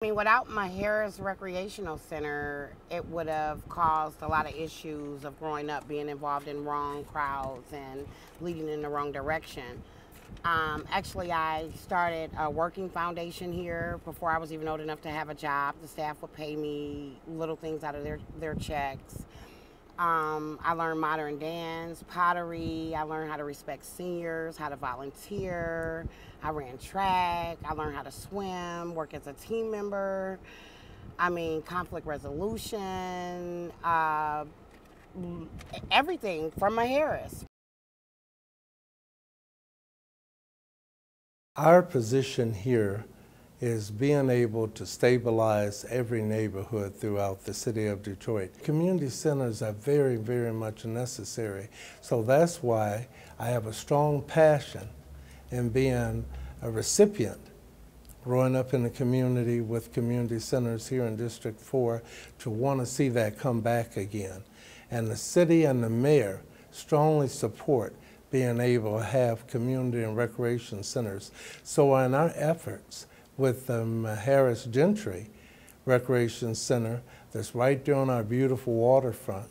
I mean, without Maheras Recreational Center, it would have caused a lot of issues of growing up being involved in wrong crowds and leading in the wrong direction. Actually, I started a working foundation here before I was even old enough to have a job. The staff would pay me little things out of their checks. I learned modern dance, pottery. I learned how to respect seniors, how to volunteer. I ran track. I learned how to swim, work as a team member. I mean, conflict resolution, everything from Maheras. Our position here is being able to stabilize every neighborhood throughout the city of Detroit. Community centers are very, very much necessary. So that's why I have a strong passion in being a recipient, growing up in the community with community centers here in District 4, to want to see that come back again. And the city and the mayor strongly support being able to have community and recreation centers. So in our efforts with the Maheras Gentry Recreation Center that's right there on our beautiful waterfront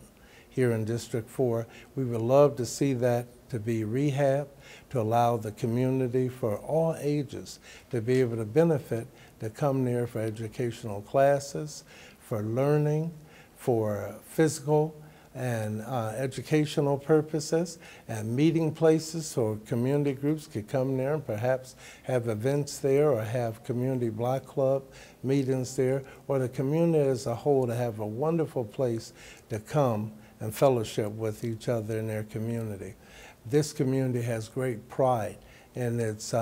here in District 4, we would love to see that to be rehabbed, to allow the community for all ages to be able to benefit, to come there for educational classes, for learning, for physical and educational purposes, and meeting places so community groups could come there and perhaps have events there or have community block club meetings there, or the community as a whole to have a wonderful place to come and fellowship with each other in their community. This community has great pride in its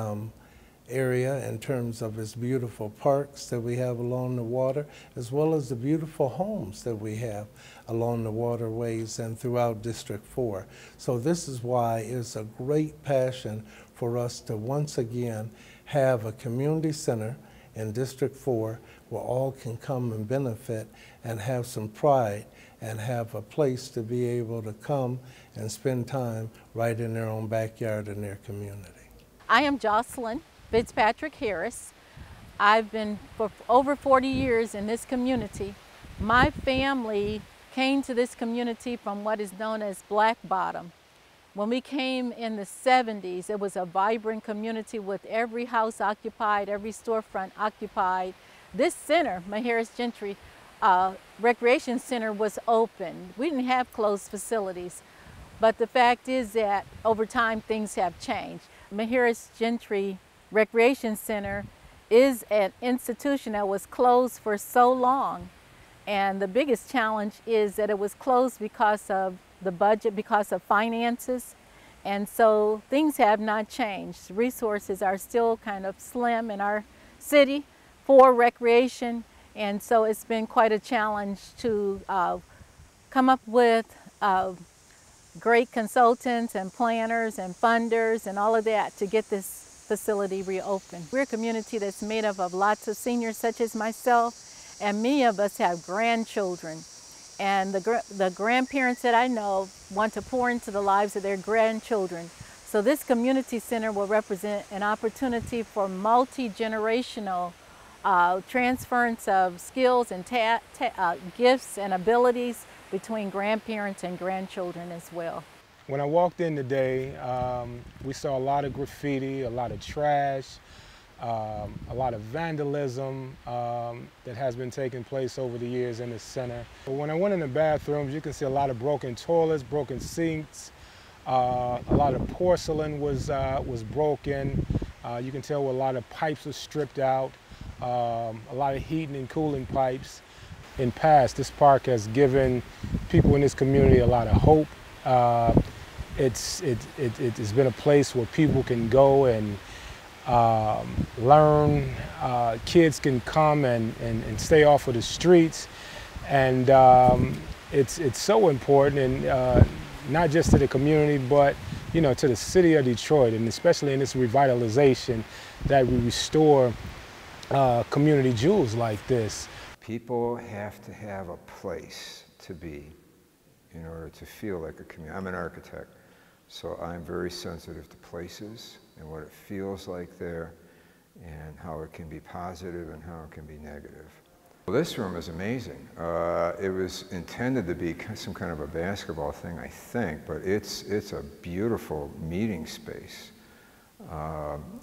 area in terms of its beautiful parks that we have along the water, as well as the beautiful homes that we have along the waterways and throughout District 4. So this is why it's a great passion for us to once again have a community center in District 4 where all can come and benefit and have some pride and have a place to be able to come and spend time right in their own backyard in their community. I am Jocelyn Fitzpatrick Harris. I've been for over 40 years in this community. My family came to this community from what is known as Black Bottom. When we came in the 70s, it was a vibrant community with every house occupied, every storefront occupied. This center, Maheras Gentry Recreation Center, was open. We didn't have closed facilities. But the fact is that over time things have changed. Maheras Gentry Recreation Center is an institution that was closed for so long. And the biggest challenge is that it was closed because of the budget, because of finances. And so things have not changed. Resources are still kind of slim in our city for recreation. And so it's been quite a challenge to come up with great consultants and planners and funders and all of that to get this facility reopened. We're a community that's made up of lots of seniors such as myself, and many of us have grandchildren. And the grandparents that I know want to pour into the lives of their grandchildren. So this community center will represent an opportunity for multi-generational transference of skills and gifts and abilities between grandparents and grandchildren as well. When I walked in today, we saw a lot of graffiti, a lot of trash, a lot of vandalism that has been taking place over the years in the center. But when I went in the bathrooms, you can see a lot of broken toilets, broken sinks, a lot of porcelain was broken. You can tell where a lot of pipes were stripped out, a lot of heating and cooling pipes. In past, this park has given people in this community a lot of hope. It's been a place where people can go and learn. Kids can come and stay off of the streets. And it's so important, and not just to the community, but to the city of Detroit, and especially in this revitalization, that we restore community jewels like this. People have to have a place to be in order to feel like a community. I'm an architect, so I'm very sensitive to places and what it feels like there. and how it can be positive and how it can be negative. Well, this room is amazing. It was intended to be some kind of a basketball thing, I think, but it's a beautiful meeting space.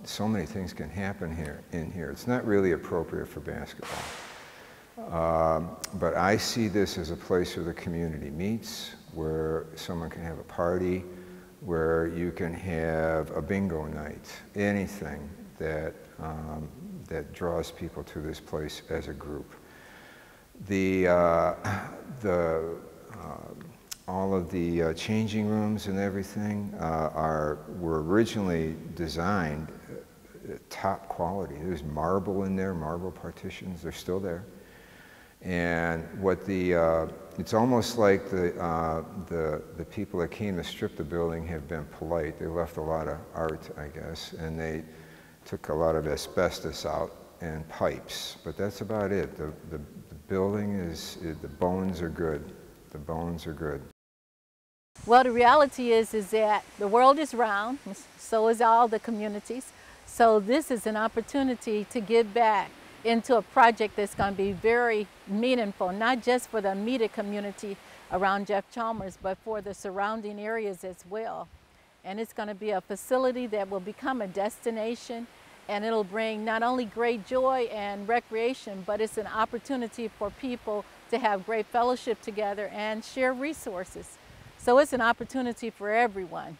So many things can happen in here. It's not really appropriate for basketball. But I see this as a place where the community meets, where someone can have a party, where you can have a bingo night, anything that, that draws people to this place as a group. All of the changing rooms and everything were originally designed top quality. There's marble in there, marble partitions, they're still there. And what it's almost like the people that came to strip the building have been polite. They left a lot of art, I guess, and they took a lot of asbestos out and pipes, but that's about it. The building the bones are good. The bones are good. Well, the reality is that the world is round, so is all the communities. So this is an opportunity to give back into a project that's going to be very meaningful, not just for the immediate community around Jeff Chalmers, but for the surrounding areas as well. And it's going to be a facility that will become a destination, and it'll bring not only great joy and recreation, but it's an opportunity for people to have great fellowship together and share resources. So it's an opportunity for everyone.